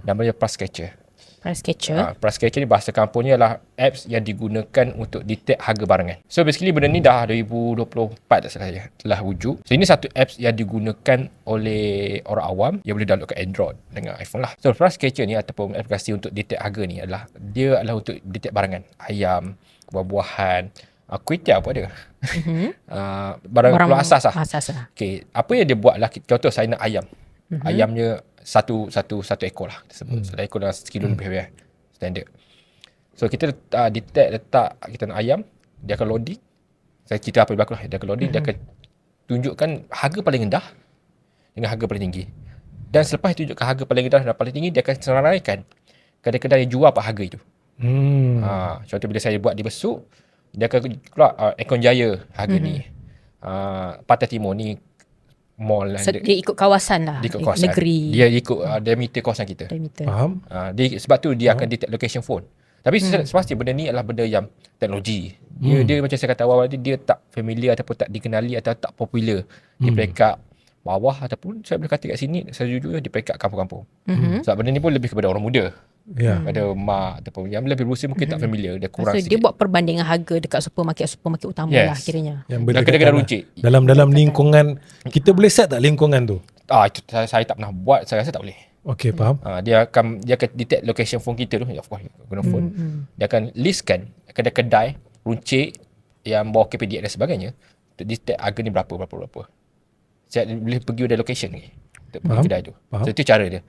Namanya Price Catcher. Price Catcher. Price Catcher ni bahasa kampungnya adalah apps yang digunakan untuk detect harga barangan. So basically benda ni dah 2024 tak salah ya, telah wujud. So ini satu apps yang digunakan oleh orang awam yang boleh download ke Android dengan iPhone lah. So Price Catcher ni ataupun aplikasi untuk detect harga ni adalah untuk detect barangan. Ayam, buah-buahan, kuih tiaw pun ada. Barang keluar asas lah. Okay, apa yang dia buat lah, contoh saya nak ayam. Ayamnya satu ekor lah tersebut. Satu ekor dalam sekilo lebih standard. So kita letak kita nak ayam, dia akan loading. Saya cerita apa yang berlaku lah. Dia akan loading, dia akan tunjukkan harga paling rendah dengan harga paling tinggi. Dan selepas tunjukkan harga paling rendah dan paling tinggi, dia akan seraikan kedai-kedai yang jual apa harga itu. Contoh bila saya buat di Besuk, dia akan keluar Ekon Jaya harga ni. Pantai Timur ni mall lah. Dia ikut kawasan lah. Dia ikut kawasan. Negeri. Dia ikut diameter kawasan kita. Faham? Sebab tu dia akan detect location phone. Tapi sepasti benda ni adalah benda yang teknologi. Dia macam saya kata awal tadi, dia tak familiar ataupun tak dikenali atau tak popular di peringkat bawah ataupun saya boleh kata kat sini sejujurnya di peringkat kampung-kampung. Sebab benda ni pun lebih kepada orang muda. Pada mak ataupun yang lebih berusia mungkin tak familiar, dia kurang sikit. Dia buat perbandingan harga dekat supermarket utama lah kiranya. Yang kedai-kedai runcit. Dalam lingkungan, kita boleh set tak lingkungan tu? Itu saya tak pernah buat, saya rasa tak boleh. Okey, faham. Dia akan detect location phone kita tu, of course guna phone. Dia akan listkan kedai-kedai runcit yang bawah KPDX dan sebagainya untuk detect harga ni berapa. Saya boleh pergi pada location ni untuk pergi kedai tu. So itu cara dia.